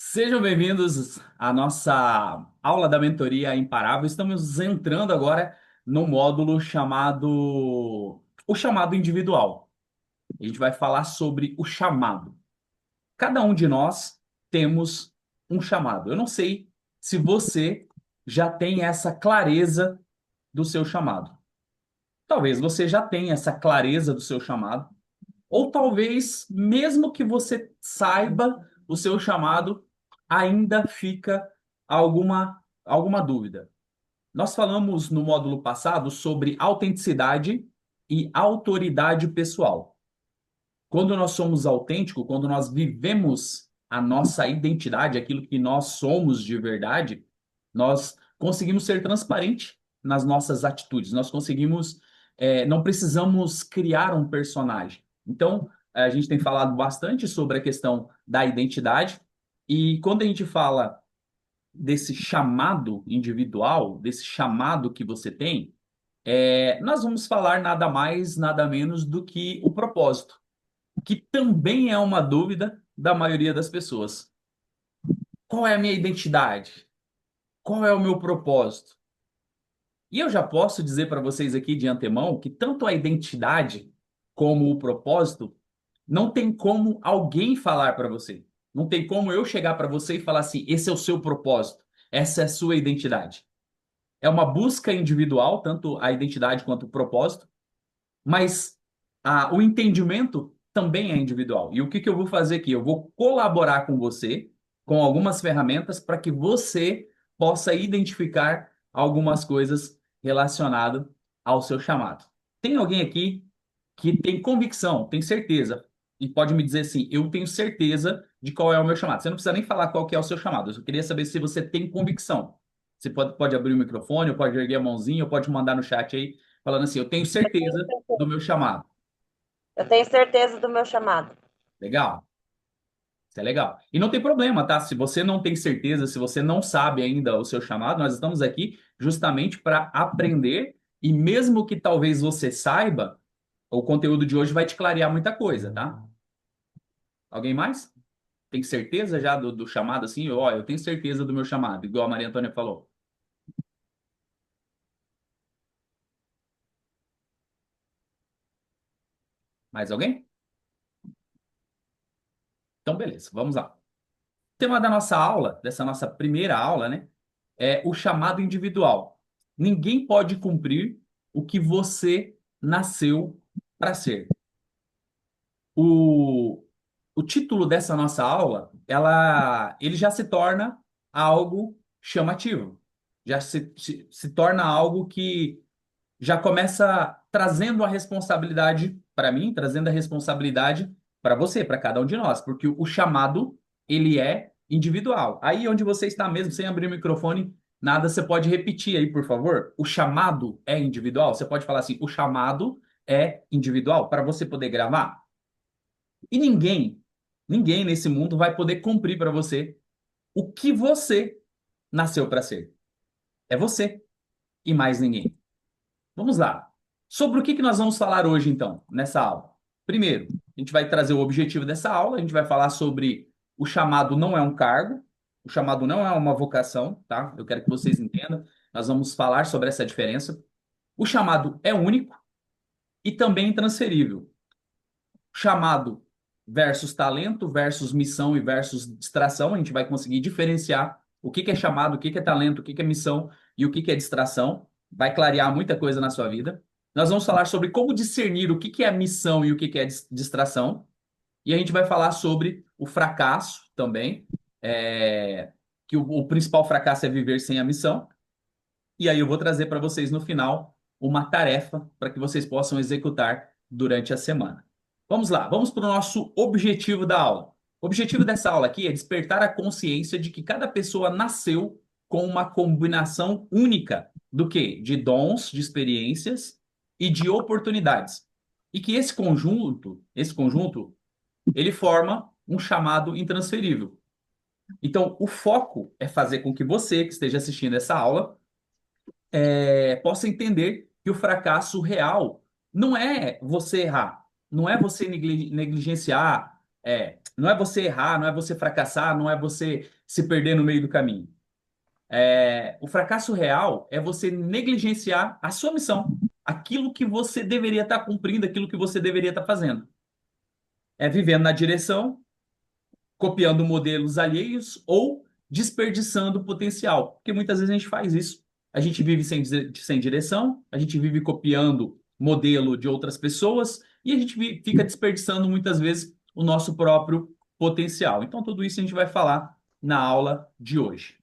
Sejam bem-vindos à nossa aula da mentoria Imparável. Estamos entrando agora no módulo chamado o chamado individual. A gente vai falar sobre o chamado. Cada um de nós temos um chamado. Eu não sei se você já tem essa clareza do seu chamado. Talvez você já tenha essa clareza do seu chamado, ou talvez, mesmo que você saiba o seu chamado, ainda fica alguma dúvida. Nós falamos no módulo passado sobre autenticidade e autoridade pessoal. Quando nós somos autênticos, quando nós vivemos a nossa identidade, aquilo que nós somos de verdade, nós conseguimos ser transparente nas nossas atitudes. Nós conseguimos, não precisamos criar um personagem. Então, a gente tem falado bastante sobre a questão da identidade, e quando a gente fala desse chamado individual, desse chamado que você tem, nós vamos falar nada mais, nada menos do que o propósito, que também é uma dúvida da maioria das pessoas. Qual é a minha identidade? Qual é o meu propósito? E eu já posso dizer para vocês aqui de antemão que tanto a identidade como o propósito não tem como alguém falar para você. Não tem como eu chegar para você e falar assim: esse é o seu propósito, essa é a sua identidade. É uma busca individual, tanto a identidade quanto o propósito, mas o entendimento também é individual. E o que eu vou fazer aqui? Eu vou colaborar com você com algumas ferramentas para que você possa identificar algumas coisas relacionadas ao seu chamado. Tem alguém aqui que tem convicção, tem certeza, e pode me dizer assim: eu tenho certeza de qual é o meu chamado. Você não precisa nem falar qual que é o seu chamado, eu só queria saber se você tem convicção. Você pode abrir o microfone, ou pode erguer a mãozinha, ou pode mandar no chat aí, falando assim: eu tenho certeza do meu chamado. Eu tenho certeza do meu chamado. Legal? Isso é legal. E não tem problema, tá? Se você não tem certeza, se você não sabe ainda o seu chamado, nós estamos aqui justamente para aprender, e mesmo que talvez você saiba, o conteúdo de hoje vai te clarear muita coisa, tá? Alguém mais? Tem certeza já do chamado assim? Ó, eu tenho certeza do meu chamado, igual a Maria Antônia falou. Mais alguém? Então, beleza, vamos lá. O tema da nossa aula, dessa nossa primeira aula, né, é o chamado individual. Ninguém pode cumprir o que você nasceu para ser. O, o título dessa nossa aula, ele já se torna algo chamativo. Já se torna algo que já começa trazendo a responsabilidade para mim, trazendo a responsabilidade para você, para cada um de nós, porque o chamado, ele é individual. Aí onde você está mesmo, sem abrir o microfone, nada, você pode repetir aí, por favor? O chamado é individual? Você pode falar assim: o chamado é individual, para você poder gravar? E ninguém nesse mundo vai poder cumprir para você o que você nasceu para ser. É você e mais ninguém. Vamos lá. Sobre o que nós vamos falar hoje, então, nessa aula? Primeiro, a gente vai trazer o objetivo dessa aula, a gente vai falar sobre o chamado não é um cargo, o chamado não é uma vocação, tá? Eu quero que vocês entendam. Nós vamos falar sobre essa diferença. O chamado é único e também intransferível. Chamado versus talento, versus missão e versus distração. A gente vai conseguir diferenciar o que é chamado, o que é talento, o que é missão e o que é distração. Vai clarear muita coisa na sua vida. Nós vamos falar sobre como discernir o que é missão e o que é distração. E a gente vai falar sobre o fracasso também, que o principal fracasso é viver sem a missão. E aí eu vou trazer para vocês no final uma tarefa para que vocês possam executar durante a semana. Vamos lá, vamos para o nosso objetivo da aula. O objetivo dessa aula aqui é despertar a consciência de que cada pessoa nasceu com uma combinação única do quê? De dons, de experiências e de oportunidades. E que esse conjunto, ele forma um chamado intransferível. Então, o foco é fazer com que você que esteja assistindo essa aula possa entender que o fracasso real não é você errar, não é você negligenciar Não é você errar, não é você fracassar, não é você se perder no meio do caminho. O fracasso real é você negligenciar a sua missão, aquilo que você deveria estar cumprindo, aquilo que você deveria estar fazendo. É vivendo na direção, copiando modelos alheios ou desperdiçando potencial. Porque muitas vezes a gente faz isso. A gente vive sem direção, a gente vive copiando modelo de outras pessoas e a gente fica desperdiçando muitas vezes o nosso próprio potencial. Então, tudo isso a gente vai falar na aula de hoje.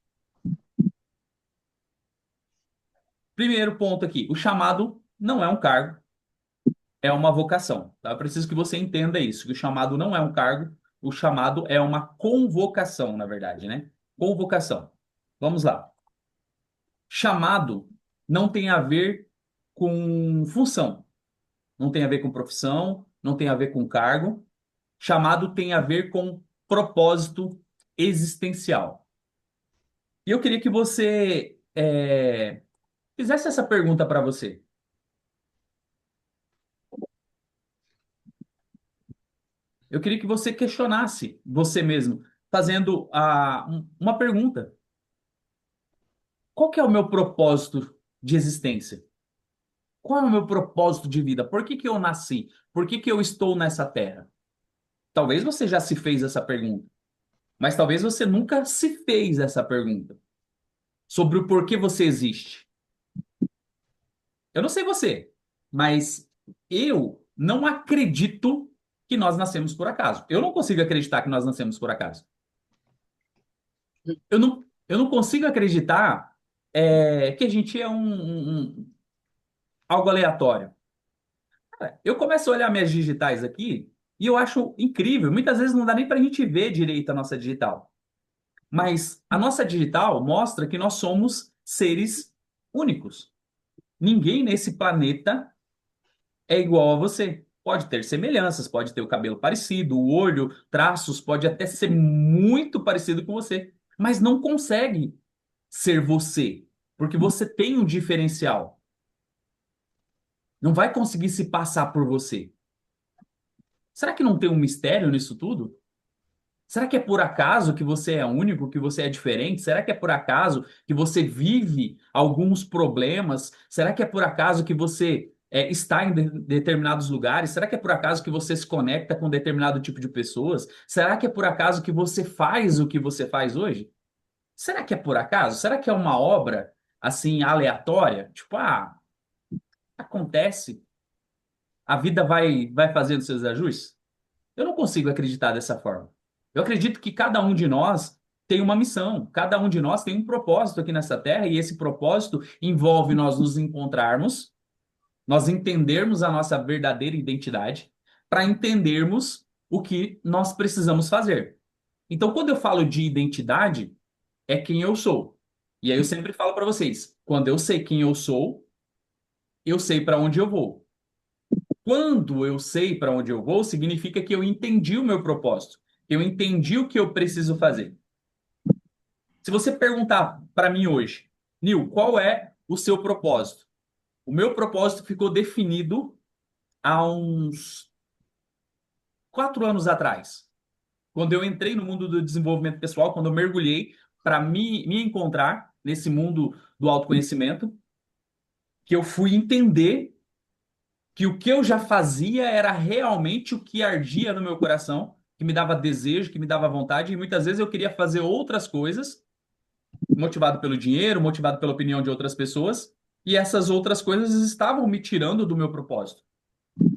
Primeiro ponto aqui: o chamado não é um cargo, é uma vocação. Tá? Eu preciso que você entenda isso, que o chamado não é um cargo, o chamado é uma convocação, na verdade, né? Convocação. Vamos lá. Chamado não tem a ver com função, não tem a ver com profissão, não tem a ver com cargo. Chamado tem a ver com propósito existencial. E eu queria que você fizesse essa pergunta para você. Eu queria que você questionasse você mesmo, fazendo uma pergunta. Qual que é o meu propósito de existência? Qual é o meu propósito de vida? Por que que eu nasci? Por que que eu estou nessa terra? Talvez você já se fez essa pergunta, mas talvez você nunca se fez essa pergunta sobre o porquê você existe. Eu não sei você, mas eu não acredito que nós nascemos por acaso. Eu não consigo acreditar que nós nascemos por acaso. Eu não consigo acreditar que a gente é algo aleatório. Eu começo a olhar minhas digitais aqui e eu acho incrível. Muitas vezes não dá nem para a gente ver direito a nossa digital. Mas a nossa digital mostra que nós somos seres únicos. Ninguém nesse planeta é igual a você. Pode ter semelhanças, pode ter o cabelo parecido, o olho, traços, pode até ser muito parecido com você, mas não consegue ser você, porque você tem um diferencial. Não vai conseguir se passar por você. Será que não tem um mistério nisso tudo? Será que é por acaso que você é único, que você é diferente? Será que é por acaso que você vive alguns problemas? Será que é por acaso que você está em determinados lugares? Será que é por acaso que você se conecta com determinado tipo de pessoas? Será que é por acaso que você faz o que você faz hoje? Será que é por acaso? Será que é uma obra assim aleatória? Tipo, acontece, a vida vai fazendo seus ajustes? Eu não consigo acreditar dessa forma. Eu acredito que cada um de nós tem uma missão, cada um de nós tem um propósito aqui nessa terra, e esse propósito envolve nós nos encontrarmos, nós entendermos a nossa verdadeira identidade, para entendermos o que nós precisamos fazer. Então, quando eu falo de identidade, é quem eu sou. E aí eu sempre falo para vocês, quando eu sei quem eu sei para onde eu vou. Quando eu sei para onde eu vou, significa que eu entendi o meu propósito. Eu entendi o que eu preciso fazer. Se você perguntar para mim hoje, Nil, qual é o seu propósito? O meu propósito ficou definido há uns 4 anos atrás, quando eu entrei no mundo do desenvolvimento pessoal, quando eu mergulhei para me encontrar nesse mundo do autoconhecimento, que eu fui entender que o que eu já fazia era realmente o que ardia no meu coração, que me dava desejo, que me dava vontade, e muitas vezes eu queria fazer outras coisas, motivado pelo dinheiro, motivado pela opinião de outras pessoas, e essas outras coisas estavam me tirando do meu propósito.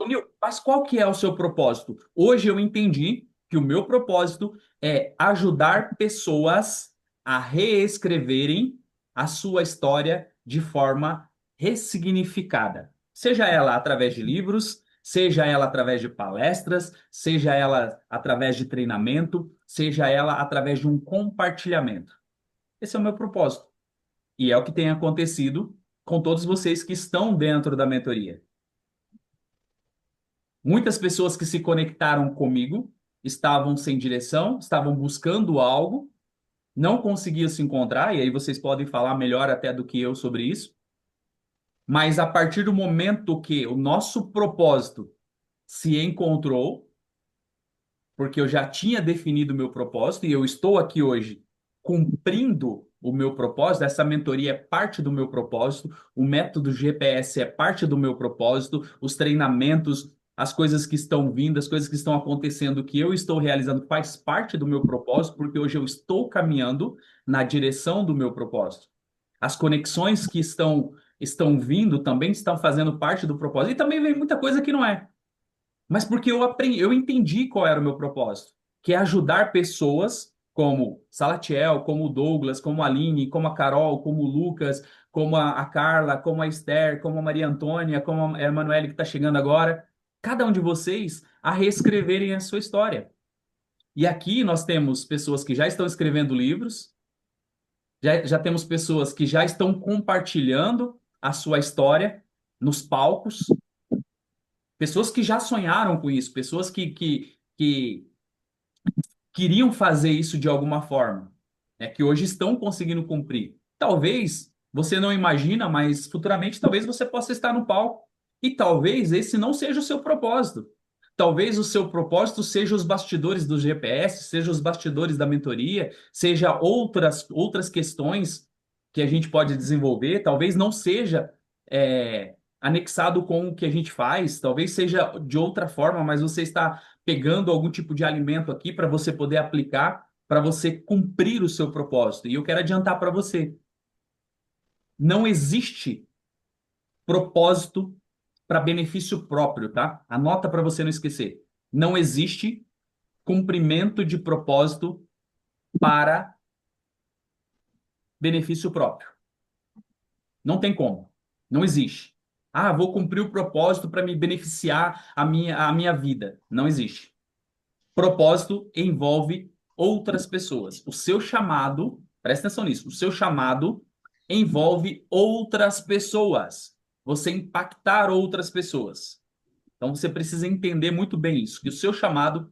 Ô, Nil, mas qual que é o seu propósito? Hoje eu entendi que o meu propósito é ajudar pessoas a reescreverem a sua história de forma ressignificada. Seja ela através de livros, seja ela através de palestras, seja ela através de treinamento, seja ela através de um compartilhamento. Esse é o meu propósito. E é o que tem acontecido com todos vocês que estão dentro da mentoria. Muitas pessoas que se conectaram comigo estavam sem direção, estavam buscando algo, não conseguiam se encontrar, e aí vocês podem falar melhor até do que eu sobre isso. Mas a partir do momento que o nosso propósito se encontrou, porque eu já tinha definido o meu propósito e eu estou aqui hoje cumprindo o meu propósito. Essa mentoria é parte do meu propósito, o método GPS é parte do meu propósito, os treinamentos, as coisas que estão vindo, as coisas que estão acontecendo, que eu estou realizando, faz parte do meu propósito, porque hoje eu estou caminhando na direção do meu propósito. As conexões que estão vindo também estão fazendo parte do propósito. E também vem muita coisa que não é. Mas porque eu aprendi, eu entendi qual era o meu propósito, que é ajudar pessoas como Salatiel, como o Douglas, como a Aline, como a Carol, como o Lucas, como a Carla, como a Esther, como a Maria Antônia, como a Emanuele que está chegando agora, cada um de vocês a reescreverem a sua história. E aqui nós temos pessoas que já estão escrevendo livros, já temos pessoas que já estão compartilhando a sua história nos palcos, pessoas que já sonharam com isso, pessoas que queriam fazer isso de alguma forma, né, que hoje estão conseguindo cumprir. Talvez você não imagina, mas futuramente talvez você possa estar no palco. E talvez esse não seja o seu propósito. Talvez o seu propósito seja os bastidores do GPS, seja os bastidores da mentoria, seja outras questões que a gente pode desenvolver. Talvez não seja anexado com o que a gente faz, talvez seja de outra forma, mas você está pegando algum tipo de alimento aqui para você poder aplicar, para você cumprir o seu propósito. E eu quero adiantar para você, não existe propósito para benefício próprio, tá? Anota para você não esquecer. Não existe cumprimento de propósito para benefício próprio. Não tem como. Não existe. Ah, vou cumprir o propósito para me beneficiar a minha vida. Não existe. Propósito envolve outras pessoas. O seu chamado, presta atenção nisso, o seu chamado envolve outras pessoas. Você impactar outras pessoas. Então você precisa entender muito bem isso, que o seu chamado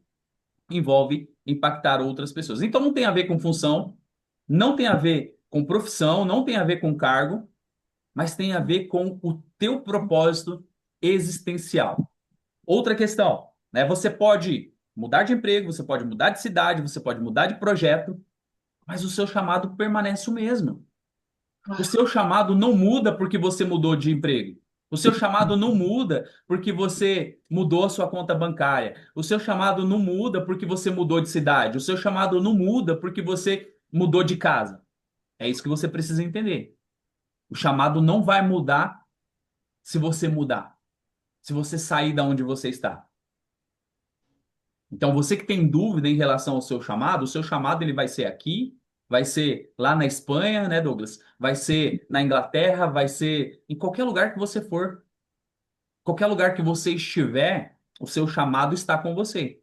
envolve impactar outras pessoas. Então não tem a ver com função, não tem a ver com profissão, não tem a ver com cargo, mas tem a ver com o teu propósito existencial. Outra questão, né? Você pode mudar de emprego, você pode mudar de cidade, você pode mudar de projeto, mas o seu chamado permanece o mesmo. O seu chamado não muda porque você mudou de emprego. O seu chamado não muda porque você mudou a sua conta bancária. O seu chamado não muda porque você mudou de cidade. O seu chamado não muda porque você mudou de casa. É isso que você precisa entender. O chamado não vai mudar se você mudar, se você sair da onde você está. Então, você que tem dúvida em relação ao seu chamado, o seu chamado ele vai ser aqui, vai ser lá na Espanha, né, Douglas? Vai ser na Inglaterra, vai ser em qualquer lugar que você for, qualquer lugar que você estiver, o seu chamado está com você.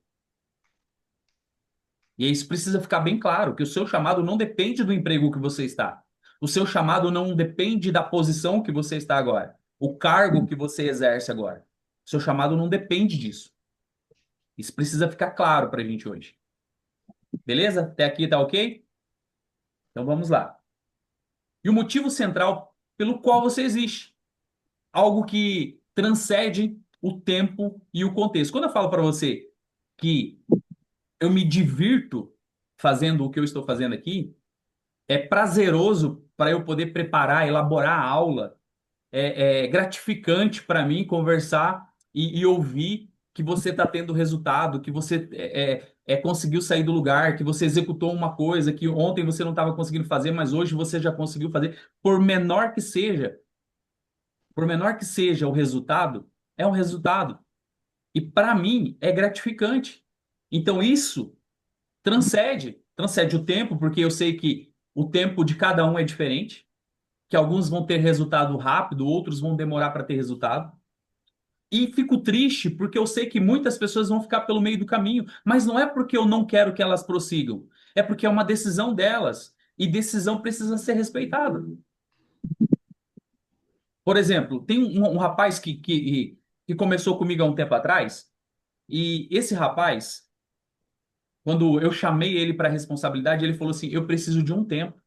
E isso precisa ficar bem claro, que o seu chamado não depende do emprego que você está. O seu chamado não depende da posição que você está agora, o cargo que você exerce agora. O seu chamado não depende disso. Isso precisa ficar claro para a gente hoje. Beleza? Até aqui tá ok? Então vamos lá. E o motivo central pelo qual você existe. Algo que transcende o tempo e o contexto. Quando eu falo para você que eu me divirto fazendo o que eu estou fazendo aqui, é prazeroso para eu poder preparar, elaborar a aula, é gratificante para mim conversar e ouvir que você está tendo resultado, que você conseguiu sair do lugar, que você executou uma coisa que ontem você não estava conseguindo fazer, mas hoje você já conseguiu fazer, por menor que seja o resultado, é um resultado. E para mim é gratificante. Então isso transcende o tempo, porque eu sei que o tempo de cada um é diferente, que alguns vão ter resultado rápido, outros vão demorar para ter resultado. E fico triste porque eu sei que muitas pessoas vão ficar pelo meio do caminho, mas não é porque eu não quero que elas prossigam, é porque é uma decisão delas e decisão precisa ser respeitada. Por exemplo, tem um rapaz que começou comigo há um tempo atrás, e esse rapaz, quando eu chamei ele para a responsabilidade, ele falou assim: eu preciso de um tempo,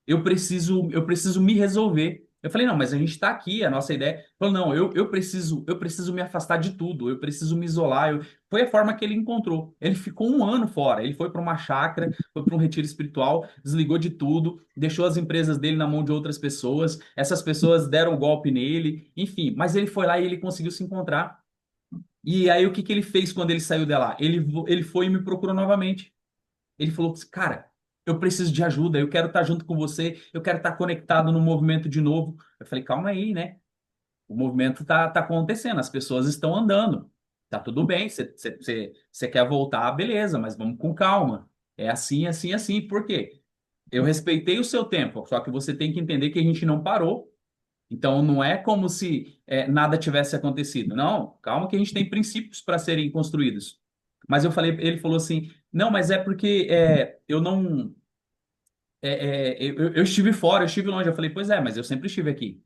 eu preciso me resolver. Eu falei, não, mas a gente está aqui, a nossa ideia. Ele falou, não, eu preciso me afastar de tudo, eu preciso me isolar. Foi a forma que ele encontrou. Ele ficou um ano fora, ele foi para uma chácara, foi para um retiro espiritual, desligou de tudo, deixou as empresas dele na mão de outras pessoas, essas pessoas deram um golpe nele, enfim, mas ele foi lá e ele conseguiu se encontrar. E aí o que que ele fez quando ele saiu de lá? Ele foi e me procurou novamente. Ele falou, cara, eu preciso de ajuda, eu quero estar junto com você, eu quero estar conectado no movimento de novo. Eu falei, calma aí, né? O movimento tá acontecendo, as pessoas estão andando. Tá tudo bem, você quer voltar, beleza, mas vamos com calma. É assim, assim, assim. Por quê? Eu respeitei o seu tempo, só que você tem que entender que a gente não parou. Então não é como se nada tivesse acontecido. Não, calma que a gente tem princípios para serem construídos. Mas eu falei, ele falou assim, não, mas é porque eu não, eu estive fora, eu estive longe. Eu falei, pois é, mas eu sempre estive aqui.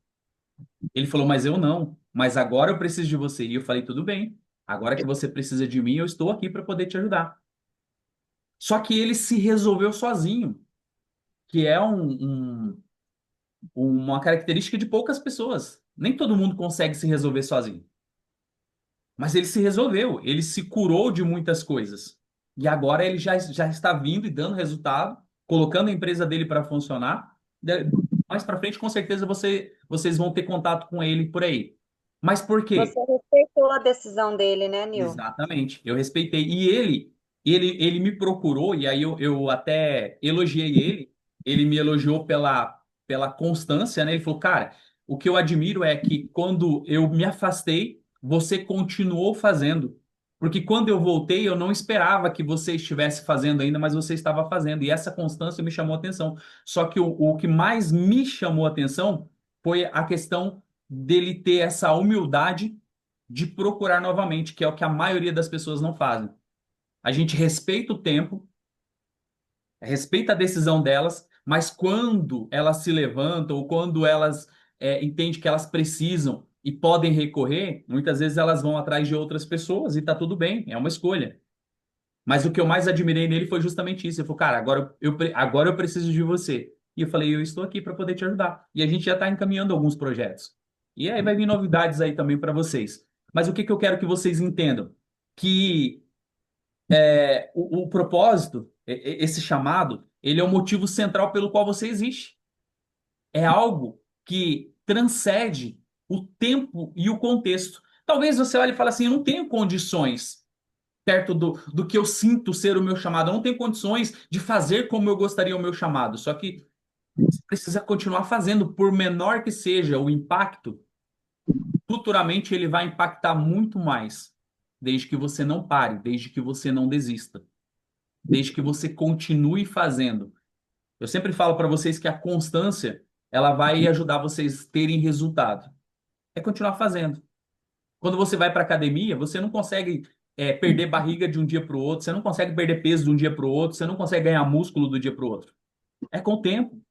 Ele falou, mas eu não. Mas agora eu preciso de você. E eu falei, tudo bem. Agora que você precisa de mim, eu estou aqui para poder te ajudar. Só que ele se resolveu sozinho, que é uma característica de poucas pessoas. Nem todo mundo consegue se resolver sozinho. Mas ele se resolveu, ele se curou de muitas coisas. E agora ele já está vindo e dando resultado, colocando a empresa dele para funcionar. Mais para frente, com certeza, vocês vão ter contato com ele por aí. Mas por Você quê? respeitou a decisão dele, né, Nil? Exatamente, eu respeitei. E ele me procurou, e aí eu até elogiei ele. Ele me elogiou pela constância, né? Ele falou, cara, o que eu admiro é que quando eu me afastei, você continuou fazendo. Porque quando eu voltei, eu não esperava que você estivesse fazendo ainda, mas você estava fazendo. E essa constância me chamou a atenção. Só que o que mais me chamou a atenção foi a questão dele ter essa humildade de procurar novamente, que é o que a maioria das pessoas não fazem. A gente respeita o tempo, respeita a decisão delas, mas quando elas se levantam ou quando elas entendem que elas precisam e podem recorrer, muitas vezes elas vão atrás de outras pessoas e tá tudo bem, é uma escolha. Mas o que eu mais admirei nele foi justamente isso. Ele falou, cara, agora eu preciso de você. E eu falei, eu estou aqui para poder te ajudar. E a gente já está encaminhando alguns projetos. E aí vai vir novidades aí também para vocês. Mas o que que eu quero que vocês entendam? Que o propósito, esse chamado, ele é o motivo central pelo qual você existe. É algo que transcende o tempo e o contexto. Talvez você olhe e fale assim, eu não tenho condições perto do que eu sinto ser o meu chamado. Eu não tenho condições de fazer como eu gostaria o meu chamado. Só que você precisa continuar fazendo, por menor que seja o impacto, futuramente ele vai impactar muito mais, desde que você não pare, desde que você não desista, desde que você continue fazendo. Eu sempre falo para vocês que a constância, ela vai ajudar vocês a terem resultado. É continuar fazendo. Quando você vai para academia, você não consegue perder barriga de um dia para o outro, você não consegue perder peso de um dia para o outro, você não consegue ganhar músculo do dia para o outro. É com o tempo.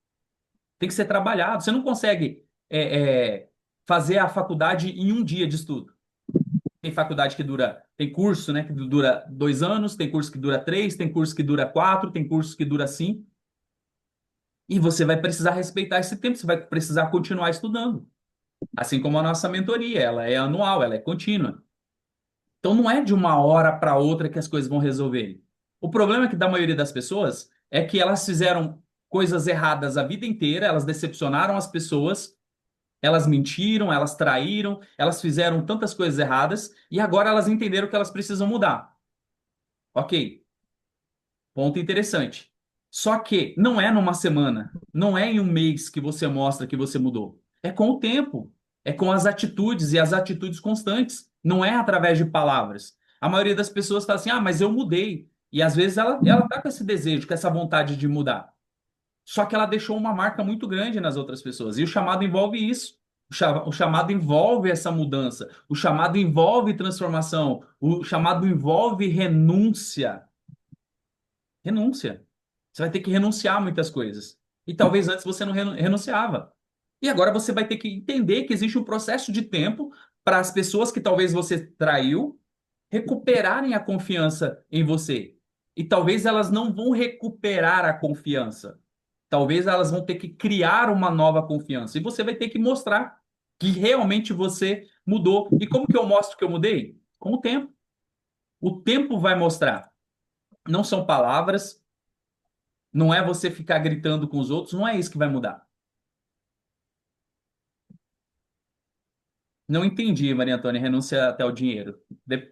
Tem que ser trabalhado. Você não consegue fazer a faculdade em um dia de estudo. Tem faculdade que dura, tem curso, né, que dura 2 anos, tem curso que dura 3, tem curso que dura 4, tem curso que dura 5. E você vai precisar respeitar esse tempo, você vai precisar continuar estudando. Assim como a nossa mentoria, ela é anual, ela é contínua. Então não é de uma hora para outra que as coisas vão resolver. O problema é que da maioria das pessoas é que elas fizeram coisas erradas a vida inteira, elas decepcionaram as pessoas, elas mentiram, elas traíram, elas fizeram tantas coisas erradas e agora elas entenderam que elas precisam mudar. Ok, ponto interessante. Só que não é numa semana, não é em um mês que você mostra que você mudou. É com o tempo, é com as atitudes e as atitudes constantes. Não é através de palavras. A maioria das pessoas fala assim: ah, mas eu mudei. E às vezes ela tá com esse desejo, com essa vontade de mudar. Só que ela deixou uma marca muito grande nas outras pessoas. E o chamado envolve isso. O chamado envolve essa mudança. O chamado envolve transformação. O chamado envolve renúncia. Renúncia. Você vai ter que renunciar a muitas coisas. E talvez antes você não renunciava. E agora você vai ter que entender que existe um processo de tempo para as pessoas que talvez você traiu recuperarem a confiança em você. E talvez elas não vão recuperar a confiança. Talvez elas vão ter que criar uma nova confiança e você vai ter que mostrar que realmente você mudou. E como que eu mostro que eu mudei? Com o tempo. O tempo vai mostrar. Não são palavras, não é você ficar gritando com os outros, não é isso que vai mudar. Não entendi, Maria Antônia, renuncia até o dinheiro.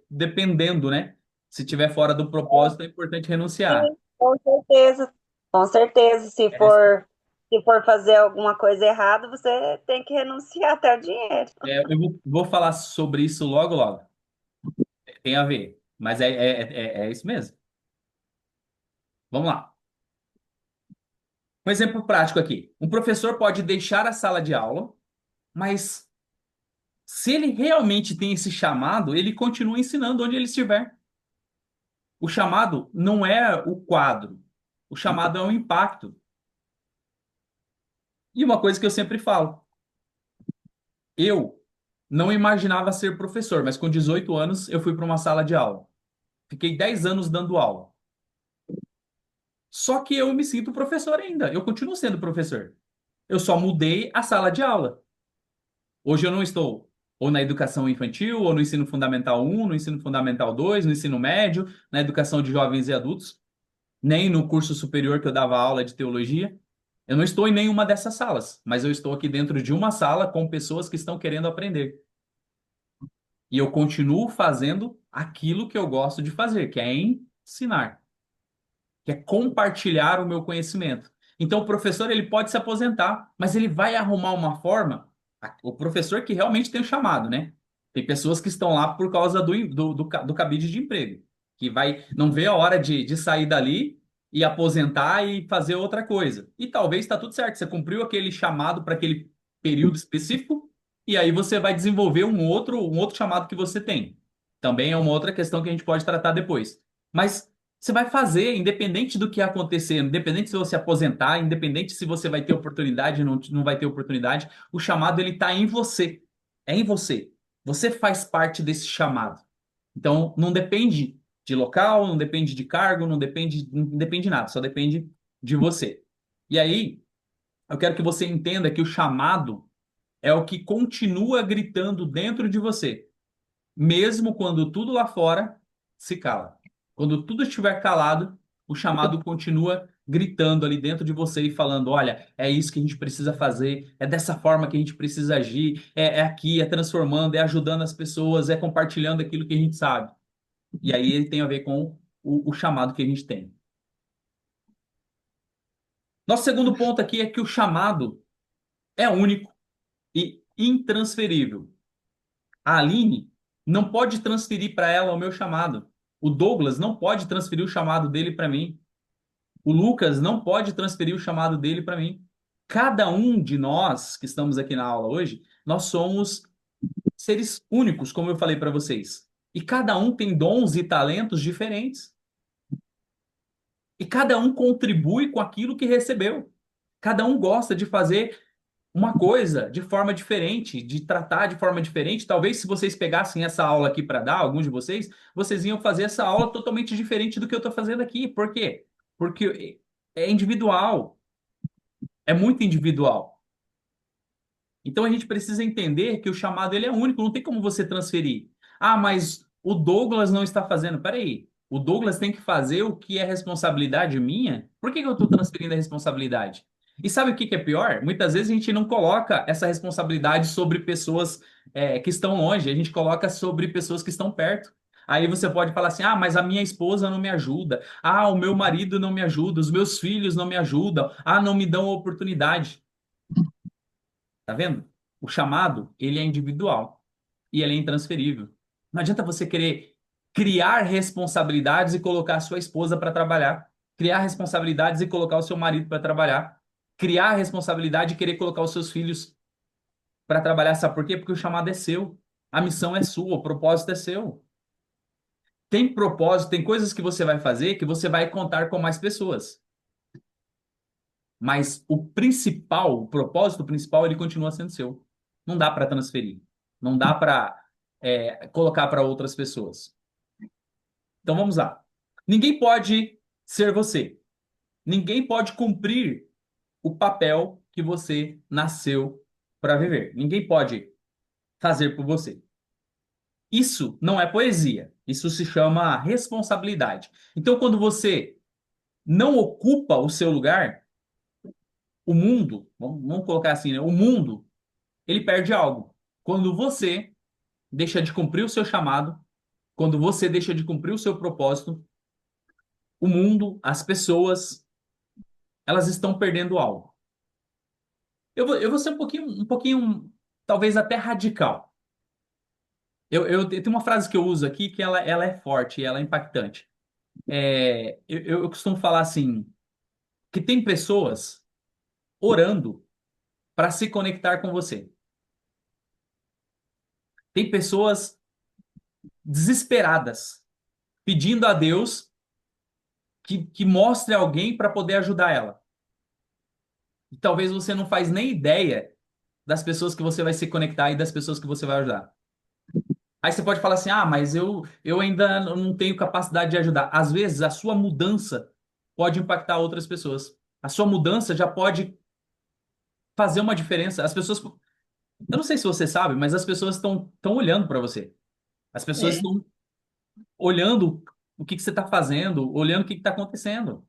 Dependendo, né? Se tiver fora do propósito, é importante renunciar. Sim, com certeza. Com certeza, É, se for fazer alguma coisa errada, você tem que renunciar até o dinheiro. eu vou falar sobre isso logo, logo. Tem a ver, mas é isso mesmo. Vamos lá. Um exemplo prático aqui. Um professor pode deixar a sala de aula, mas se ele realmente tem esse chamado, ele continua ensinando onde ele estiver. O chamado não é o quadro, o chamado é o impacto. E uma coisa que eu sempre falo, eu não imaginava ser professor, mas com 18 anos eu fui para uma sala de aula. Fiquei 10 anos dando aula. Só que eu me sinto professor ainda, eu continuo sendo professor. Eu só mudei a sala de aula. Hoje eu não estou ou na educação infantil, ou no ensino fundamental 1, no ensino fundamental 2, no ensino médio, na educação de jovens e adultos, nem no curso superior que eu dava aula de teologia. Eu não estou em nenhuma dessas salas, mas eu estou aqui dentro de uma sala com pessoas que estão querendo aprender. E eu continuo fazendo aquilo que eu gosto de fazer, que é ensinar, que é compartilhar o meu conhecimento. Então, o professor ele pode se aposentar, mas ele vai arrumar uma forma. O professor que realmente tem o chamado, né? Tem pessoas que estão lá por causa do cabide de emprego, que vai não vê a hora de sair dali e aposentar e fazer outra coisa. E talvez está tudo certo, você cumpriu aquele chamado para aquele período específico, e aí você vai desenvolver um outro chamado que você tem. Também é uma outra questão que a gente pode tratar depois. Mas você vai fazer, independente do que acontecer, independente se você aposentar, independente se você vai ter oportunidade ou não vai ter oportunidade, o chamado ele está em você. É em você. Você faz parte desse chamado. Então, não depende de local, não depende de cargo, não depende de nada, só depende de você. E aí, eu quero que você entenda que o chamado é o que continua gritando dentro de você mesmo quando tudo lá fora se cala. Quando tudo estiver calado, o chamado continua gritando ali dentro de você e falando: olha, é isso que a gente precisa fazer, é dessa forma que a gente precisa agir, é aqui, é transformando, é ajudando as pessoas, é compartilhando aquilo que a gente sabe. E aí ele tem a ver com o chamado que a gente tem. Nosso segundo ponto aqui é que o chamado é único e intransferível. A Aline não pode transferir para ela o meu chamado. O Douglas não pode transferir o chamado dele para mim. O Lucas não pode transferir o chamado dele para mim. Cada um de nós que estamos aqui na aula hoje, nós somos seres únicos, como eu falei para vocês. E cada um tem dons e talentos diferentes. E cada um contribui com aquilo que recebeu. Cada um gosta de fazer uma coisa de forma diferente, de tratar de forma diferente. Talvez se vocês pegassem essa aula aqui para dar, alguns de vocês, vocês iam fazer essa aula totalmente diferente do que eu estou fazendo aqui. Por quê? Porque é individual, é muito individual. Então a gente precisa entender que o chamado ele é único, não tem como você transferir. Ah, mas o Douglas não está fazendo. Peraí, o Douglas tem que fazer o que é responsabilidade minha? Por que que eu estou transferindo a responsabilidade? E sabe o que que é pior? Muitas vezes a gente não coloca essa responsabilidade sobre pessoas que estão longe, a gente coloca sobre pessoas que estão perto. Aí você pode falar assim: ah, mas a minha esposa não me ajuda, ah, o meu marido não me ajuda, os meus filhos não me ajudam, ah, não me dão oportunidade. Tá vendo? O chamado, ele é individual e ele é intransferível. Não adianta você querer criar responsabilidades e colocar a sua esposa para trabalhar, criar responsabilidades e colocar o seu marido para trabalhar, criar responsabilidade e querer colocar os seus filhos para trabalhar. Sabe por quê? Porque o chamado é seu, a missão é sua, o propósito é seu. Tem propósito, tem coisas que você vai fazer que você vai contar com mais pessoas. Mas o principal, o propósito principal, ele continua sendo seu. Não dá para transferir. Não dá para colocar para outras pessoas. Então vamos lá. Ninguém pode ser você. Ninguém pode cumprir. o papel que você nasceu para viver. Ninguém pode fazer por você. Isso não é poesia. Isso se chama responsabilidade. Então, quando você não ocupa o seu lugar, o mundo, vamos colocar assim, né? O mundo, ele perde algo. Quando você deixa de cumprir o seu chamado, quando você deixa de cumprir o seu propósito, o mundo, as pessoas, elas estão perdendo algo. Eu vou ser um pouquinho, talvez até radical. Eu tenho uma frase que eu uso aqui que ela é forte, ela é impactante. Eu costumo falar assim, que tem pessoas orando para se conectar com você. Tem pessoas desesperadas, pedindo a Deus que mostre alguém para poder ajudar ela. E talvez você não faz nem ideia das pessoas que você vai se conectar e das pessoas que você vai ajudar. Aí você pode falar assim: ah, mas eu ainda não tenho capacidade de ajudar. Às vezes, a sua mudança pode impactar outras pessoas. A sua mudança já pode fazer uma diferença. As pessoas, eu não sei se você sabe, mas as pessoas estão olhando para você. As pessoas É, estão olhando o que você está fazendo, olhando o que está acontecendo.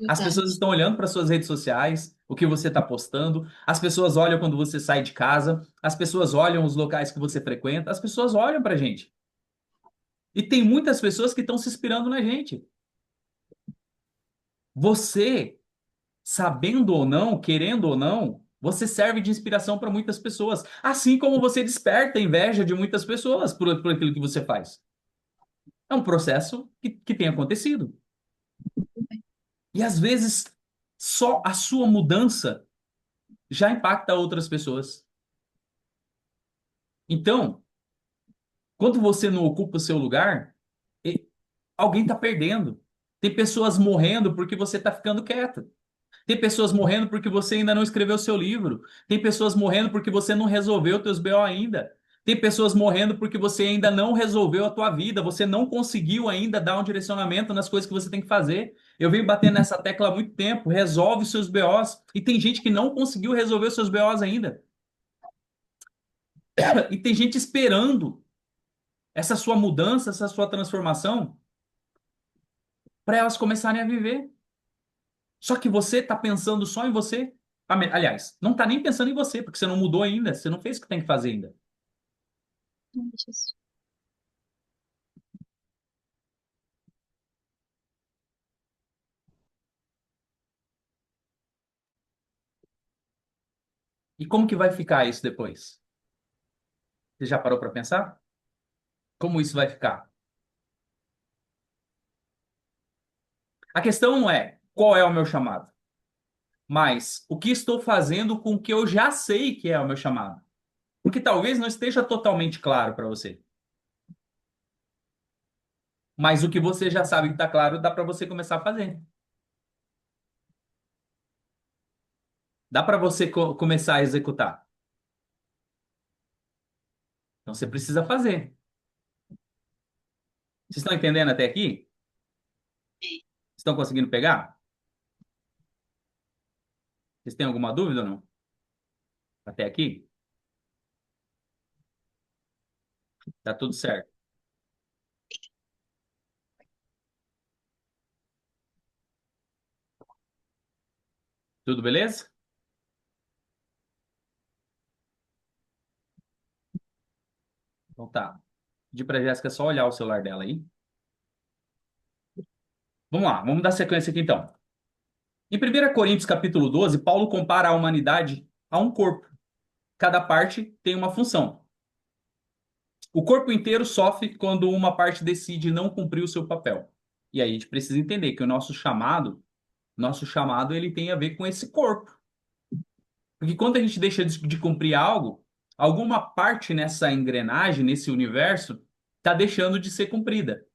As pessoas verdade. estão olhando para suas redes sociais, o que você está postando. As pessoas olham quando você sai de casa. As pessoas olham os locais que você frequenta. As pessoas olham para a gente. E tem muitas pessoas que estão se inspirando na gente. Você, sabendo ou não, querendo ou não, você serve de inspiração para muitas pessoas. Assim como você desperta a inveja de muitas pessoas por aquilo que você faz. É um processo que tem acontecido. E às vezes, só a sua mudança já impacta outras pessoas. Então, quando você não ocupa o seu lugar, e- alguém está perdendo. Tem pessoas morrendo porque você está ficando quieto. Tem pessoas morrendo porque você ainda não escreveu seu livro. Tem pessoas morrendo porque você não resolveu teus BO ainda. Tem pessoas morrendo porque você ainda não resolveu a tua vida. Você não conseguiu ainda dar um direcionamento nas coisas que você tem que fazer. Eu venho batendo nessa tecla há muito tempo. Resolve os seus BOs. E tem gente que não conseguiu resolver os seus BOs ainda. E tem gente esperando essa sua mudança, essa sua transformação, para elas começarem a viver. Só que você está pensando só em você. Aliás, não está nem pensando em você, porque você não mudou ainda, você não fez o que tem que fazer ainda. Isso. E como que vai ficar isso depois? Você já parou para pensar? Como isso vai ficar? A questão não é qual é o meu chamado, mas o que estou fazendo com o que eu já sei que é o meu chamado. Porque talvez não esteja totalmente claro para você. Mas o que você já sabe que está claro, dá para você começar a fazer. Dá para você começar a executar. Então você precisa fazer. Vocês estão entendendo até aqui? Estão conseguindo pegar? Vocês têm alguma dúvida ou não? Até aqui? Tá tudo certo. Tudo beleza? Então tá. Pedir pra Jéssica só olhar o celular dela aí. Vamos lá, vamos dar sequência aqui então. Em 1 Coríntios capítulo 12, Paulo compara a humanidade a um corpo. Cada parte tem uma função. O corpo inteiro sofre quando uma parte decide não cumprir o seu papel. E aí a gente precisa entender que o nosso chamado ele tem a ver com esse corpo. Porque quando a gente deixa de cumprir algo, alguma parte nessa engrenagem, nesse universo, está deixando de ser cumprida.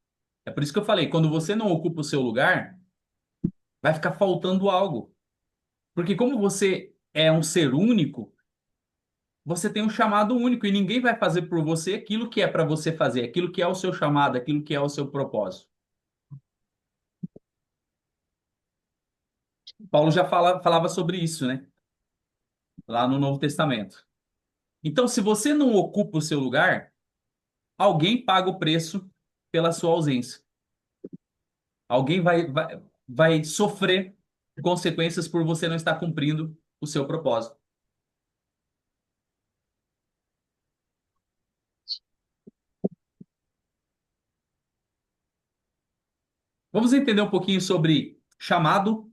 É por isso que eu falei, quando você não ocupa o seu lugar, vai ficar faltando algo. Porque como você é um ser único, você tem um chamado único e ninguém vai fazer por você aquilo que é para você fazer, aquilo que é o seu chamado, aquilo que é o seu propósito. Paulo já falava sobre isso, né? Lá no Novo Testamento. Então, se você não ocupa o seu lugar, alguém paga o preço pela sua ausência. Alguém vai sofrer consequências por você não estar cumprindo o seu propósito. Vamos entender um pouquinho sobre chamado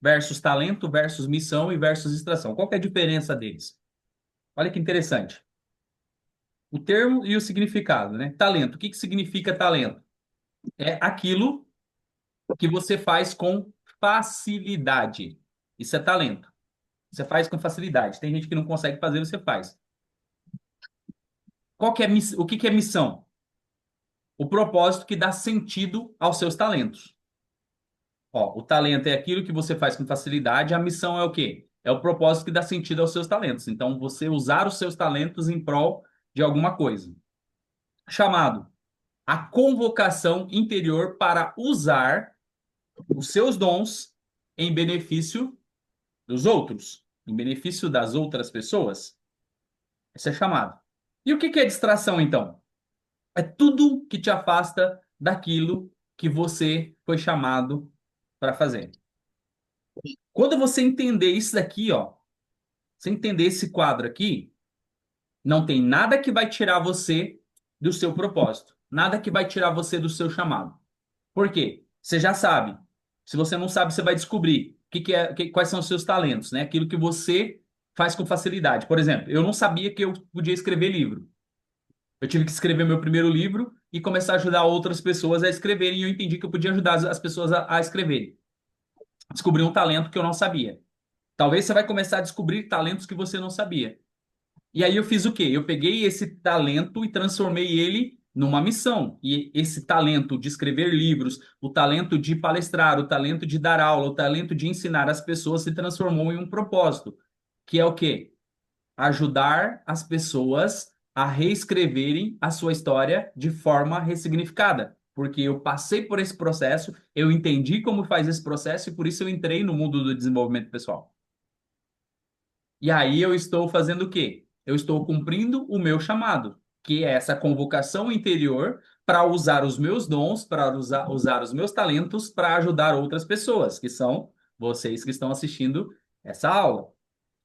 versus talento versus missão e versus extração. Qual que é a diferença deles? Olha que interessante. O termo e o significado, né? Talento. O que que significa talento? É aquilo que você faz com facilidade. Isso é talento. Você faz com facilidade. Tem gente que não consegue fazer, você faz. Qual que é, o que que é missão? O propósito que dá sentido aos seus talentos. Ó, o talento é aquilo que você faz com facilidade, a missão é o quê? É o propósito que dá sentido aos seus talentos. Então, você usar os seus talentos em prol de alguma coisa. Chamado a convocação interior para usar os seus dons em benefício dos outros, em benefício das outras pessoas. Isso é chamado. E o que que é distração, então? É tudo que te afasta daquilo que você foi chamado para fazer. Quando você entender isso daqui, ó, você entender esse quadro aqui, não tem nada que vai tirar você do seu propósito, nada que vai tirar você do seu chamado. Por quê? Você já sabe. Se você não sabe, você vai descobrir quais são os seus talentos, né? Aquilo que você faz com facilidade. Por exemplo, eu não sabia que eu podia escrever livro. Eu tive que escrever meu primeiro livro e começar a ajudar outras pessoas a escreverem, e eu entendi que eu podia ajudar as pessoas a escreverem. Descobri um talento que eu não sabia. Talvez você vai começar a descobrir talentos que você não sabia. E aí eu fiz o quê? Eu peguei esse talento e transformei ele numa missão. E esse talento de escrever livros, o talento de palestrar, o talento de dar aula, o talento de ensinar as pessoas se transformou em um propósito, que é o quê? Ajudar as pessoas a reescreverem a sua história de forma ressignificada. Porque eu passei por esse processo, eu entendi como faz esse processo e por isso eu entrei no mundo do desenvolvimento pessoal. E aí eu estou fazendo o quê? Eu estou cumprindo o meu chamado, que é essa convocação interior para usar os meus dons, para usar os meus talentos para ajudar outras pessoas, que são vocês que estão assistindo essa aula.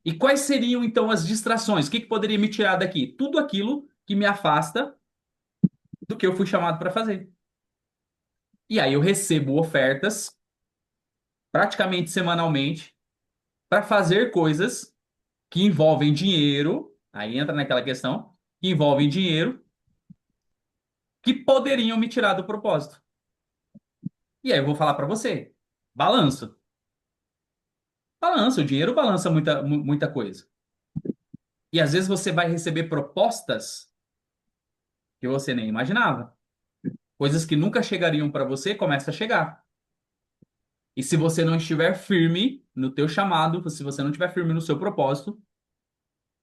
E quais seriam então as distrações? O que que poderia me tirar daqui? Tudo aquilo que me afasta do que eu fui chamado para fazer. E aí eu recebo ofertas praticamente semanalmente para fazer coisas que envolvem dinheiro, aí entra naquela questão, que envolvem dinheiro, que poderiam me tirar do propósito. E aí eu vou falar para você, balanço. Balança, o dinheiro balança muita coisa. E às vezes você vai receber propostas que você nem imaginava. Coisas que nunca chegariam para você, começa a chegar. E se você não estiver firme no teu chamado, se você não estiver firme no seu propósito,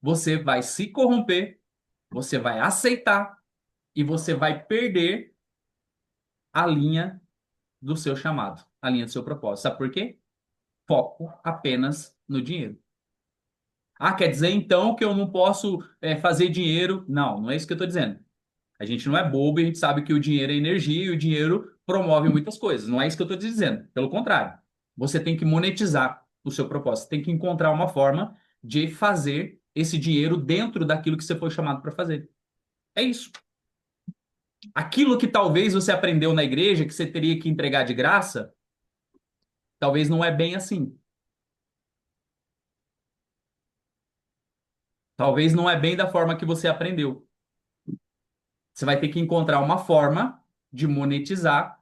você vai se corromper, você vai aceitar e você vai perder a linha do seu chamado, a linha do seu propósito. Sabe por quê? Foco apenas no dinheiro. Ah, quer dizer então que eu não posso fazer dinheiro? Não, não é isso que eu estou dizendo. A gente não é bobo e a gente sabe que o dinheiro é energia e o dinheiro promove muitas coisas. Não é isso que eu estou dizendo. Pelo contrário, você tem que monetizar o seu propósito. Você tem que encontrar uma forma de fazer esse dinheiro dentro daquilo que você foi chamado para fazer. É isso. Aquilo que talvez você aprendeu na igreja, que você teria que entregar de graça, talvez não é bem assim. Talvez não é bem da forma que você aprendeu. Você vai ter que encontrar uma forma de monetizar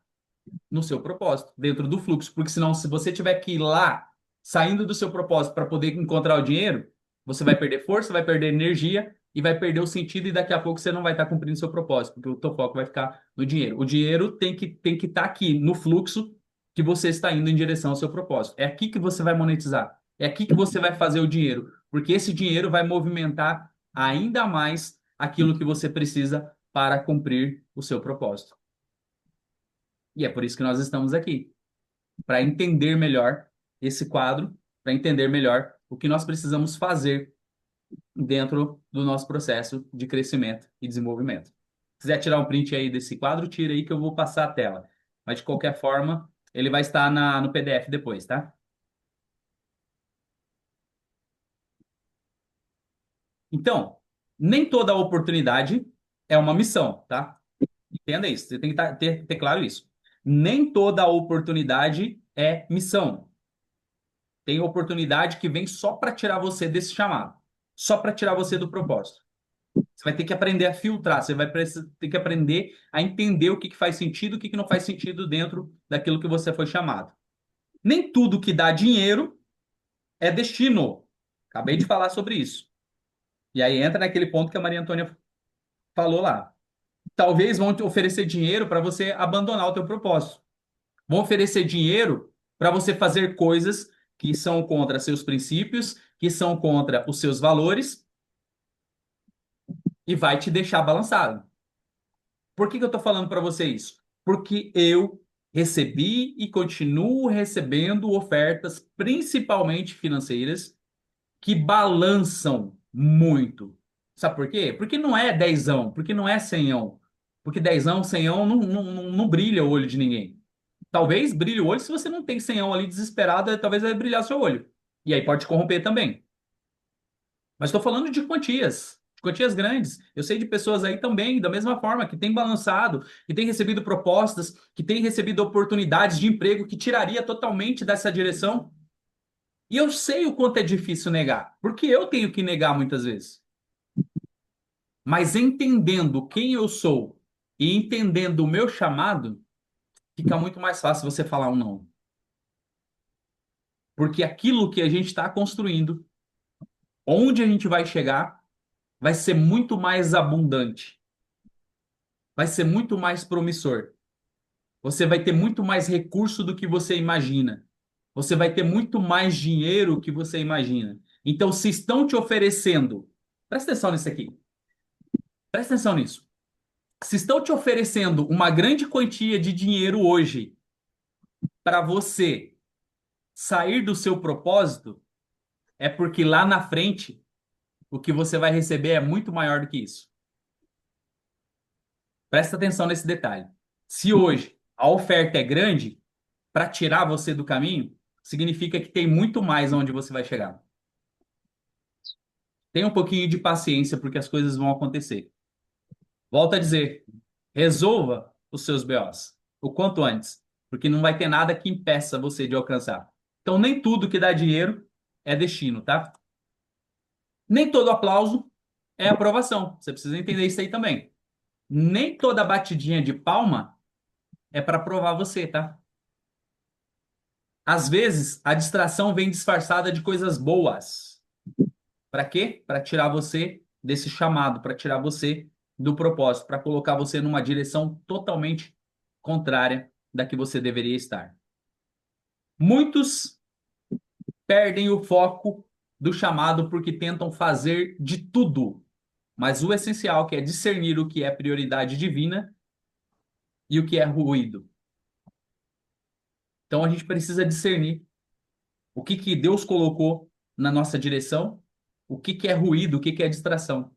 no seu propósito, dentro do fluxo, porque senão, se você tiver que ir lá, saindo do seu propósito para poder encontrar o dinheiro, você vai perder força, vai perder energia e vai perder o sentido e daqui a pouco você não vai estar cumprindo o seu propósito, porque o teu foco vai ficar no dinheiro. O dinheiro tem que estar aqui no fluxo que você está indo em direção ao seu propósito. É aqui que você vai monetizar. É aqui que você vai fazer o dinheiro, porque esse dinheiro vai movimentar ainda mais aquilo que você precisa para cumprir o seu propósito. E é por isso que nós estamos aqui, para entender melhor. esse quadro para entender melhor o que nós precisamos fazer dentro do nosso processo de crescimento e desenvolvimento. Se quiser tirar um print aí desse quadro, tira aí que eu vou passar a tela. Mas de qualquer forma, ele vai estar no PDF depois, tá? Então, nem toda oportunidade é uma missão, tá? Entenda isso, você tem que ter claro isso. Nem toda oportunidade é missão. Tem oportunidade que vem só para tirar você desse chamado, só para tirar você do propósito. Você vai ter que aprender a filtrar, você vai ter que aprender a entender o que que faz sentido, o que que não faz sentido dentro daquilo que você foi chamado. Nem tudo que dá dinheiro é destino. Acabei de falar sobre isso. E aí entra naquele ponto que a Maria Antônia falou lá. Talvez vão te oferecer dinheiro para você abandonar o teu propósito. Vão oferecer dinheiro para você fazer coisas que são contra seus princípios, que são contra os seus valores e vai te deixar balançado. Por que que eu estou falando para você isso? Porque eu recebi e continuo recebendo ofertas, principalmente financeiras, que balançam muito. Sabe por quê? Porque não é dezão, porque não é senhão. Porque dezão, senhão não brilha o olho de ninguém. Talvez brilhe o olho se você não tem senhão ali desesperado, talvez vai brilhar seu olho. E aí pode te corromper também. Mas estou falando de quantias grandes. Eu sei de pessoas aí também, da mesma forma, que têm balançado, que têm recebido propostas, que têm recebido oportunidades de emprego que tiraria totalmente dessa direção. E eu sei o quanto é difícil negar, porque eu tenho que negar muitas vezes. Mas entendendo quem eu sou e entendendo o meu chamado, fica muito mais fácil você falar um não. Porque aquilo que a gente está construindo, onde a gente vai chegar, vai ser muito mais abundante, vai ser muito mais promissor. Você vai ter muito mais recurso do que você imagina. Você vai ter muito mais dinheiro que você imagina. Então, se estão te oferecendo, presta atenção nisso aqui, presta atenção nisso. Se estão te oferecendo uma grande quantia de dinheiro hoje para você sair do seu propósito, é porque lá na frente o que você vai receber é muito maior do que isso. Presta atenção nesse detalhe. Se hoje a oferta é grande para tirar você do caminho, significa que tem muito mais onde você vai chegar. Tenha um pouquinho de paciência porque as coisas vão acontecer. Volto a dizer, resolva os seus BOs o quanto antes, porque não vai ter nada que impeça você de alcançar. Então, nem tudo que dá dinheiro é destino, tá? Nem todo aplauso é aprovação. Você precisa entender isso aí também. Nem toda batidinha de palma é para aprovar você, tá? Às vezes, a distração vem disfarçada de coisas boas. Para quê? Para tirar você desse chamado, para tirar você do propósito, para colocar você numa direção totalmente contrária da que você deveria estar. Muitos perdem o foco do chamado porque tentam fazer de tudo, mas o essencial que é discernir o que é prioridade divina e o que é ruído. Então a gente precisa discernir o que que Deus colocou na nossa direção, o que que é ruído, o que que é distração.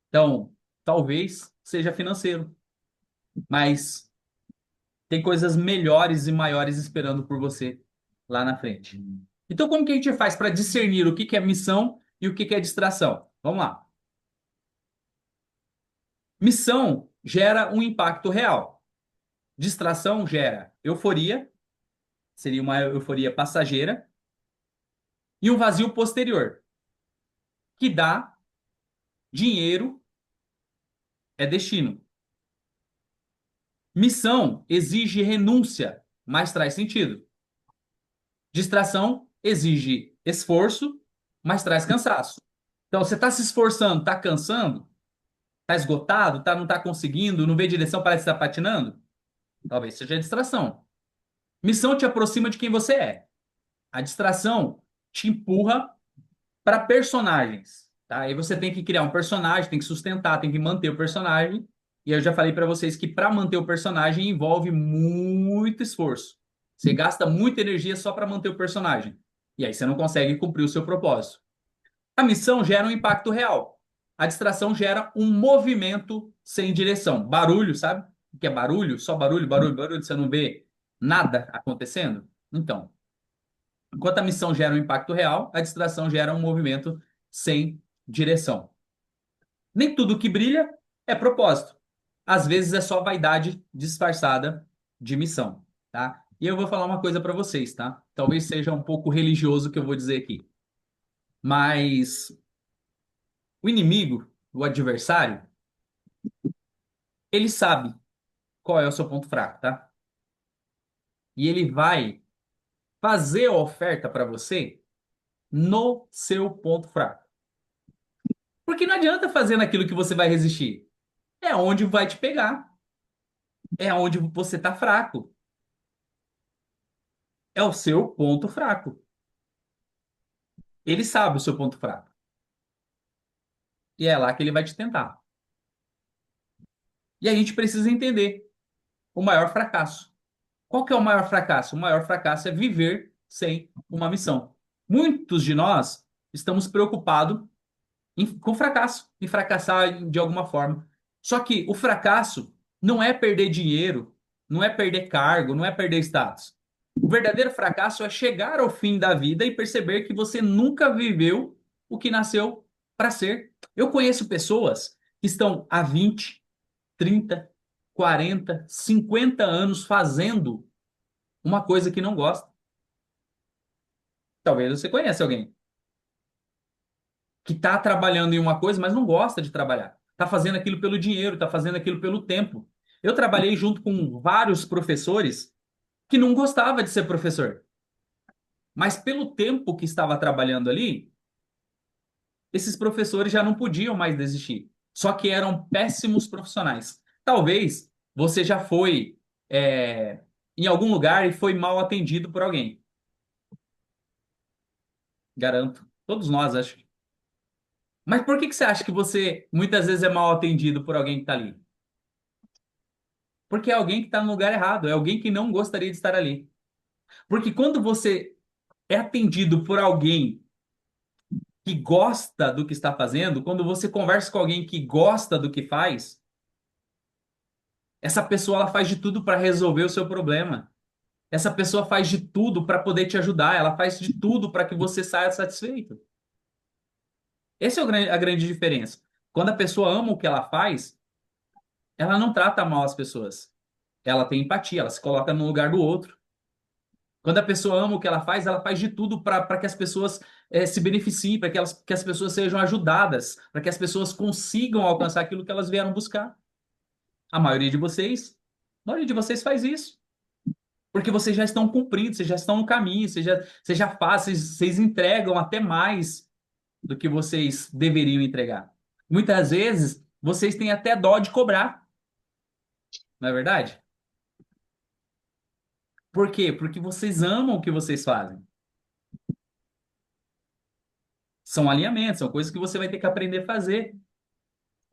Então, talvez seja financeiro, mas tem coisas melhores e maiores esperando por você lá na frente. Então, como que a gente faz para discernir o que que é missão e o que que é distração? Vamos lá. Missão gera um impacto real. Distração gera euforia, seria uma euforia passageira, e um vazio posterior, que dá dinheiro, é destino. Missão exige renúncia, mas traz sentido. Distração exige esforço, mas traz cansaço. Então, você está se esforçando, está cansando, está esgotado, não está conseguindo, não vê direção, parece estar patinando? Talvez seja distração. Missão te aproxima de quem você é. A distração te empurra para personagens, tá? Aí você tem que criar um personagem, tem que sustentar, tem que manter o personagem. E eu já falei para vocês que para manter o personagem envolve muito esforço. Você gasta muita energia só para manter o personagem. E aí você não consegue cumprir o seu propósito. A missão gera um impacto real. A distração gera um movimento sem direção. Barulho, sabe? O que é barulho? Só barulho, barulho, barulho. Você não vê nada acontecendo? Então, enquanto a missão gera um impacto real, a distração gera um movimento sem direção. Nem tudo que brilha é propósito. Às vezes é só vaidade disfarçada de missão, tá? E eu vou falar uma coisa para vocês, tá? Talvez seja um pouco religioso o que eu vou dizer aqui, mas o inimigo, o adversário, ele sabe qual é o seu ponto fraco, tá? E ele vai fazer a oferta para você no seu ponto fraco. Porque não adianta fazer naquilo que você vai resistir. É onde vai te pegar. É onde você tá fraco. É o seu ponto fraco. Ele sabe o seu ponto fraco. E é lá que ele vai te tentar. E a gente precisa entender o maior fracasso. Qual que é o maior fracasso? O maior fracasso é viver sem uma missão. Muitos de nós estamos preocupados com fracasso, em fracassar de alguma forma. Só que o fracasso não é perder dinheiro, não é perder cargo, não é perder status. O verdadeiro fracasso é chegar ao fim da vida e perceber que você nunca viveu o que nasceu para ser. Eu conheço pessoas que estão há 20, 30, 40, 50 anos fazendo uma coisa que não gosta. Talvez você conheça alguém que está trabalhando em uma coisa, mas não gosta de trabalhar. Está fazendo aquilo pelo dinheiro, está fazendo aquilo pelo tempo. Eu trabalhei junto com vários professores que não gostava de ser professor, mas pelo tempo que estava trabalhando ali, esses professores já não podiam mais desistir. Só que eram péssimos profissionais. Talvez você já foi em algum lugar e foi mal atendido por alguém. Garanto. Todos nós, acho. Mas por que que você acha que você muitas vezes é mal atendido por alguém que está ali? Porque é alguém que está no lugar errado, é alguém que não gostaria de estar ali. Porque quando você é atendido por alguém que gosta do que está fazendo, quando você conversa com alguém que gosta do que faz, essa pessoa ela faz de tudo para resolver o seu problema. Essa pessoa faz de tudo para poder te ajudar, ela faz de tudo para que você saia satisfeito. Essa é a grande diferença. Quando a pessoa ama o que ela faz, ela não trata mal as pessoas. Ela tem empatia, ela se coloca no lugar do outro. Quando a pessoa ama o que ela faz de tudo para que as pessoas se beneficiem, para que as pessoas sejam ajudadas, para que as pessoas consigam alcançar aquilo que elas vieram buscar. A maioria de vocês, a maioria de vocês faz isso. Porque vocês já estão cumprindo, vocês já estão no caminho, vocês já fazem, vocês entregam até mais do que vocês deveriam entregar. Muitas vezes, vocês têm até dó de cobrar, não é verdade? Por quê? Porque vocês amam o que vocês fazem. São alinhamentos, são coisas que você vai ter que aprender a fazer.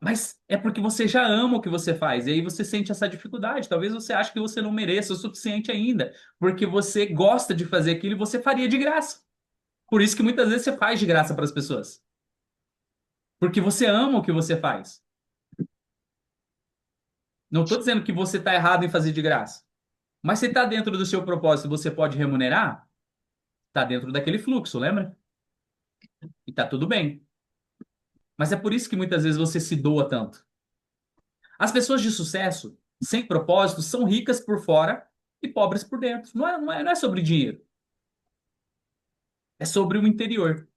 Mas é porque você já ama o que você faz, e aí você sente essa dificuldade. Talvez você ache que você não mereça o suficiente ainda, porque você gosta de fazer aquilo e você faria de graça. Por isso que muitas vezes você faz de graça para as pessoas. Porque você ama o que você faz. Não estou dizendo que você está errado em fazer de graça. Mas se está dentro do seu propósito, você pode remunerar? Está dentro daquele fluxo, lembra? E está tudo bem. Mas é por isso que muitas vezes você se doa tanto. As pessoas de sucesso, sem propósito, são ricas por fora e pobres por dentro. Não é sobre dinheiro. É sobre o interior.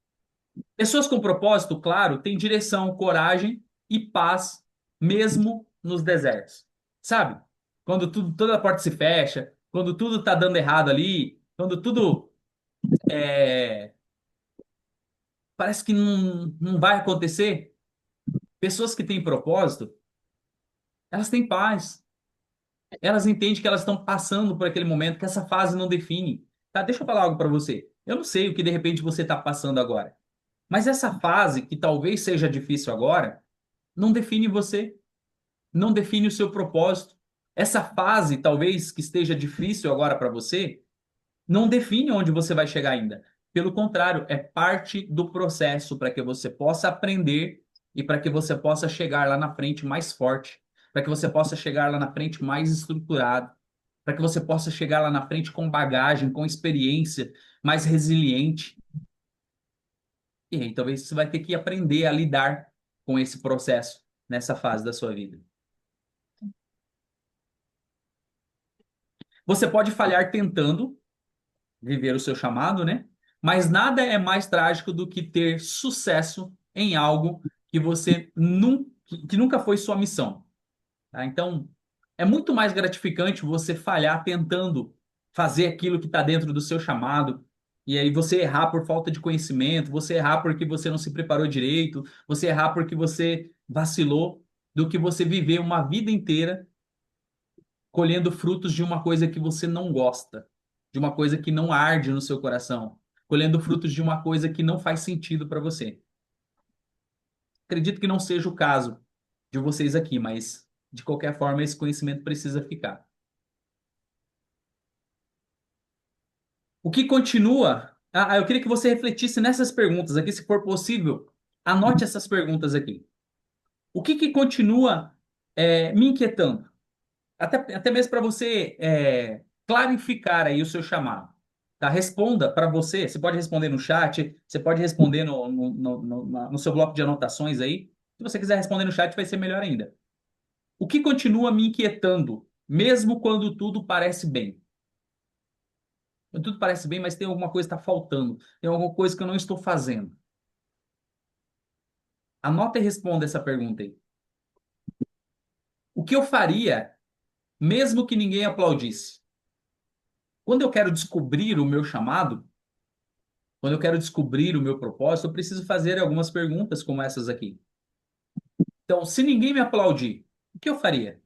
Pessoas com propósito, claro, têm direção, coragem e paz, mesmo nos desertos. Sabe? Quando tudo, toda a porta se fecha, quando tudo tá dando errado ali, quando tudo parece que não vai acontecer. Pessoas que têm propósito, elas têm paz. Elas entendem que elas estão passando por aquele momento, que essa fase não define. Tá? Deixa eu falar algo para você. Eu não sei o que de repente você está passando agora. Mas essa fase, que talvez seja difícil agora, não define você, não define o seu propósito. Essa fase, talvez que esteja difícil agora para você, não define onde você vai chegar ainda. Pelo contrário, é parte do processo para que você possa aprender e para que você possa chegar lá na frente mais forte, para que você possa chegar lá na frente mais estruturado, para que você possa chegar lá na frente com bagagem, com experiência, mais resiliente. E aí, talvez você vai ter que aprender a lidar com esse processo nessa fase da sua vida. Você pode falhar tentando viver o seu chamado, né? Mas nada é mais trágico do que ter sucesso em algo que você que nunca foi sua missão, tá? Então, é muito mais gratificante você falhar tentando fazer aquilo que está dentro do seu chamado, e aí você errar por falta de conhecimento, você errar porque você não se preparou direito, você errar porque você vacilou, do que você viver uma vida inteira colhendo frutos de uma coisa que você não gosta, de uma coisa que não arde no seu coração, colhendo frutos de uma coisa que não faz sentido para você. Acredito que não seja o caso de vocês aqui, mas de qualquer forma esse conhecimento precisa ficar. O que continua? Eu queria que você refletisse nessas perguntas aqui, se for possível. Anote essas perguntas aqui. O que continua me inquietando? Até mesmo para você clarificar aí o seu chamado. Tá? Responda para você. Você pode responder no chat, você pode responder no seu bloco de anotações aí. Se você quiser responder no chat, vai ser melhor ainda. O que continua me inquietando, mesmo quando tudo parece bem? Quando tudo parece bem, mas tem alguma coisa que está faltando, tem alguma coisa que eu não estou fazendo. Anota e responda essa pergunta aí. O que eu faria, mesmo que ninguém aplaudisse? Quando eu quero descobrir o meu chamado, quando eu quero descobrir o meu propósito, eu preciso fazer algumas perguntas como essas aqui. Então, se ninguém me aplaudir, o que eu faria?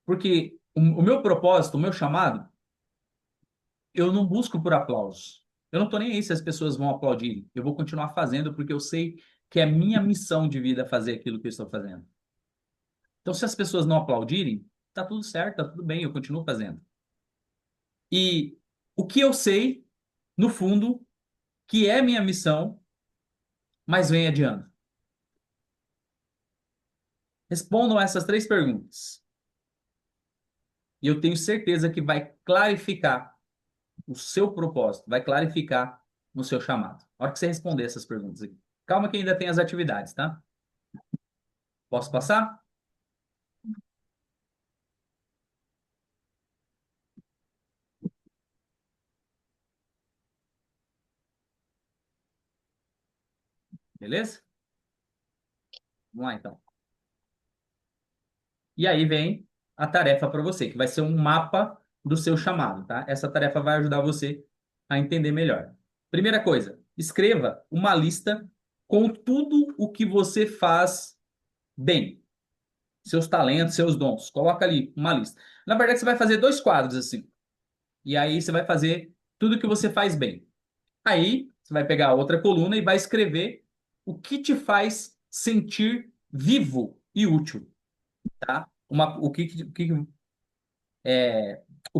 Porque o meu propósito, o meu chamado, eu não busco por aplausos. Eu não estou nem aí se as pessoas vão aplaudir. Eu vou continuar fazendo porque eu sei que é minha missão de vida fazer aquilo que eu estou fazendo. Então, se as pessoas não aplaudirem, tá tudo certo, tá tudo bem, eu continuo fazendo. E o que eu sei, no fundo, que é minha missão, mas vem adiando. Respondam essas três perguntas. E eu tenho certeza que vai clarificar o seu propósito, vai clarificar no seu chamado. A hora que você responder essas perguntas aqui. Calma que ainda tem as atividades, tá? Posso passar? Beleza? Vamos lá, então. E aí vem a tarefa para você, que vai ser um mapa do seu chamado, tá? Essa tarefa vai ajudar você a entender melhor. Primeira coisa, escreva uma lista com tudo o que você faz bem. Seus talentos, seus dons. Coloca ali uma lista. Na verdade, você vai fazer dois quadros assim. E aí você vai fazer tudo o que você faz bem. Aí você vai pegar outra coluna e vai escrever o que te faz sentir vivo e útil, tá? O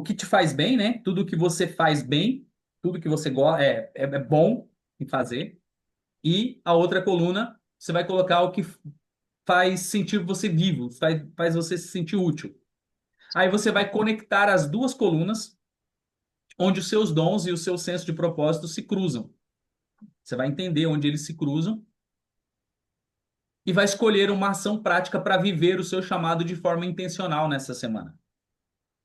que te faz bem, né? Tudo que você faz bem, tudo que você gosta é bom em fazer. E a outra coluna, você vai colocar o que faz sentir você vivo, faz você se sentir útil. Aí você vai conectar as duas colunas, onde os seus dons e o seu senso de propósito se cruzam. Você vai entender onde eles se cruzam e vai escolher uma ação prática para viver o seu chamado de forma intencional nessa semana.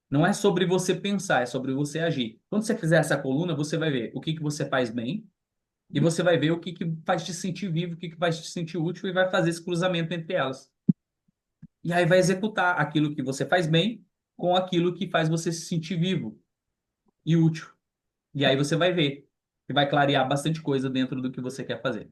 Não é sobre você pensar, é sobre você agir. Quando você fizer essa coluna, você vai ver o que você faz bem e você vai ver o que faz te sentir vivo, o que faz te sentir útil e vai fazer esse cruzamento entre elas. E aí vai executar aquilo que você faz bem com aquilo que faz você se sentir vivo e útil. E aí você vai ver que vai clarear bastante coisa dentro do que você quer fazer.